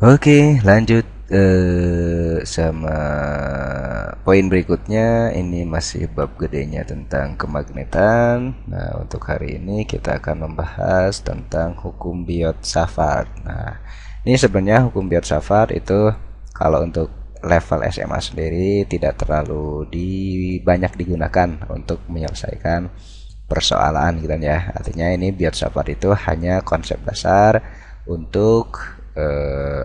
Oke, lanjut sama poin berikutnya. Ini masih bab gedenya tentang kemagnetan. Nah, untuk hari ini kita akan membahas tentang hukum Biot-Savart. Nah, ini sebenarnya hukum Biot-Savart itu kalau untuk level SMA sendiri tidak terlalu banyak digunakan untuk menyelesaikan persoalan gitu ya. Artinya ini Biot-Savart itu hanya konsep dasar untuk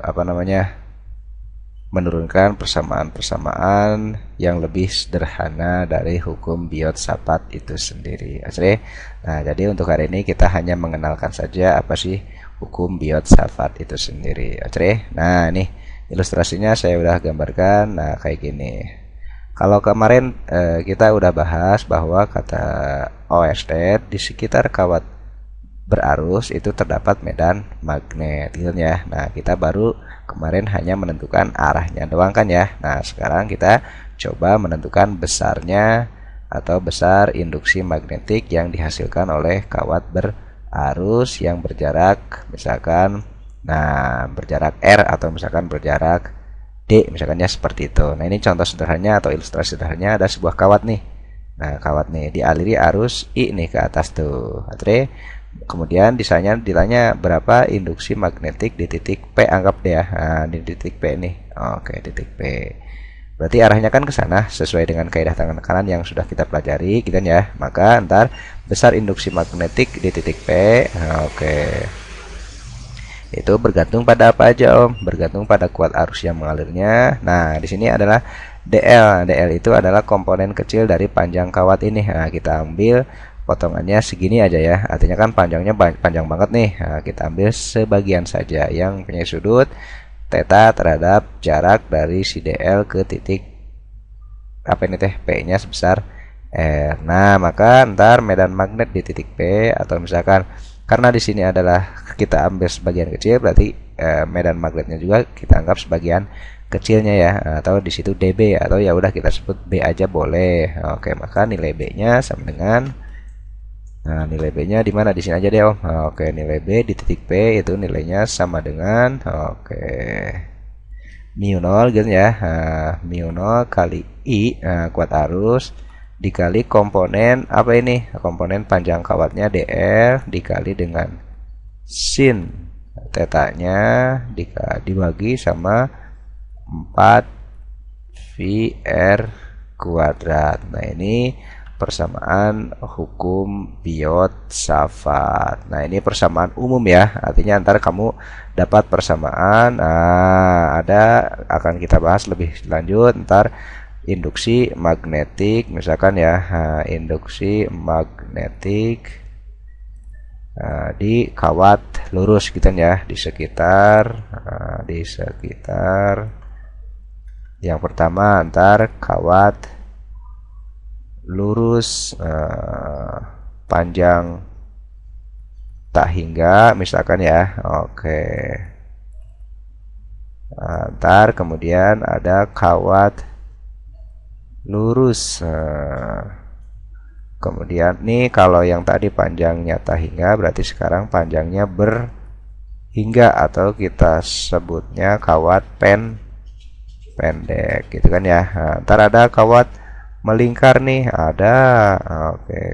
apa namanya, menurunkan persamaan-persamaan yang lebih sederhana dari hukum Biot-Savart itu sendiri. Oke. Nah, jadi untuk hari ini kita hanya mengenalkan saja apa sih hukum Biot-Savart itu sendiri. Oke. Nah, ini ilustrasinya saya udah gambarkan. Nah, kayak gini. Kalau kemarin kita udah bahas bahwa kata Oersted di sekitar kawat berarus itu terdapat medan magnet gitu ya. Nah, kita baru kemarin hanya menentukan arahnya doang kan ya. Nah, sekarang kita coba menentukan besarnya atau besar induksi magnetik yang dihasilkan oleh kawat berarus yang berjarak misalkan berjarak R atau misalkan berjarak D misalkannya seperti itu. Nah, ini contoh sederhananya atau ilustrasi sederhananya, ada sebuah kawat nih. Nah, kawat nih dialiri arus I nih ke atas tuh. Oke. Kemudian ditanya berapa induksi magnetik di titik P, anggap deh ya. Nah, di titik P nih. Oke, titik P. Berarti arahnya kan ke sana sesuai dengan kaidah tangan kanan yang sudah kita pelajari gitu ya. Maka ntar besar induksi magnetik di titik P. Oke. Itu bergantung pada apa aja, Om? Bergantung pada kuat arus yang mengalirnya. Nah, di sini adalah DL. DL itu adalah komponen kecil dari panjang kawat ini. Nah, kita ambil potongannya segini aja ya. Artinya kan panjangnya panjang banget nih. Nah, kita ambil sebagian saja yang punya sudut theta terhadap jarak dari si DL ke titik apa ini teh P-nya sebesar R. Nah, maka ntar medan magnet di titik P atau misalkan karena di sini adalah kita ambil sebagian kecil, berarti medan magnetnya juga kita anggap sebagian kecilnya ya, atau di situ dB atau ya udah kita sebut B aja boleh. Oke, maka nilai B-nya sama dengan nilai B-nya di mana? Di sini aja deh, Om. Oke, nilai B di titik P itu nilainya sama dengan mu 0 gitu ya. Mu 0 kali I kuat arus dikali komponen apa ini? Komponen panjang kawatnya dl dikali dengan sin tetanya dibagi sama 4 VR kuadrat. Nah, ini persamaan hukum Biot-Savart. Nah, ini persamaan umum ya. Artinya antara kamu dapat persamaan akan kita bahas lebih lanjut ntar induksi magnetik misalkan ya. Induksi magnetik di kawat lurus gitu ya, di sekitar yang pertama antar kawat lurus panjang tak hingga misalkan ya. Oke. Ntar kemudian ada kawat lurus. Kemudian nih kalau yang tadi panjangnya tak hingga berarti sekarang panjangnya berhingga atau kita sebutnya kawat pendek gitu kan ya. Ntar ada kawat melingkar nih, ada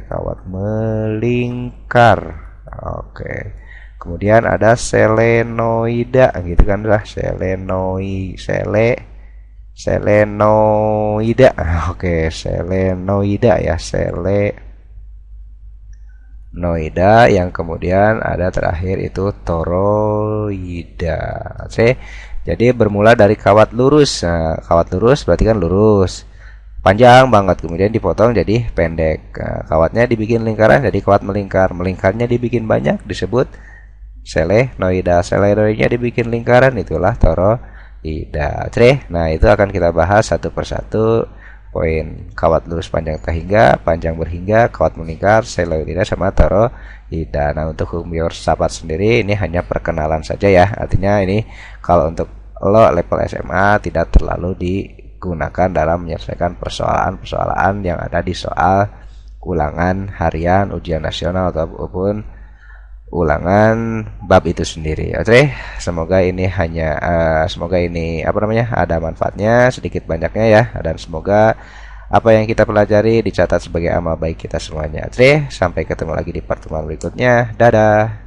kawat melingkar. Oke. Kemudian ada selenoida gitu kan lah, selenoida. Oke, selenoida ya, selenoida yang kemudian ada terakhir itu toroida. Oke. Jadi bermula dari kawat lurus. Nah, kawat lurus berarti kan lurus panjang banget, kemudian dipotong jadi pendek. Nah, kawatnya dibikin lingkaran jadi kawat melingkar, melingkarnya dibikin banyak disebut selenoida, selenoidnya dibikin lingkaran itulah toroida. Nah, itu akan kita bahas satu persatu poin kawat lurus panjang tak hingga, panjang berhingga, kawat melingkar, selenoida sama toroida. Nah, untuk hukum Biot-Savart sendiri ini hanya perkenalan saja ya. Artinya ini kalau untuk lo level SMA tidak terlalu digunakan dalam menyelesaikan persoalan-persoalan yang ada di soal ulangan harian, ujian nasional ataupun ulangan bab itu sendiri. Oke, semoga ini semoga ini apa namanya ada manfaatnya sedikit banyaknya ya, dan semoga apa yang kita pelajari dicatat sebagai amal baik kita semuanya. Oke, sampai ketemu lagi di pertemuan berikutnya. Dadah.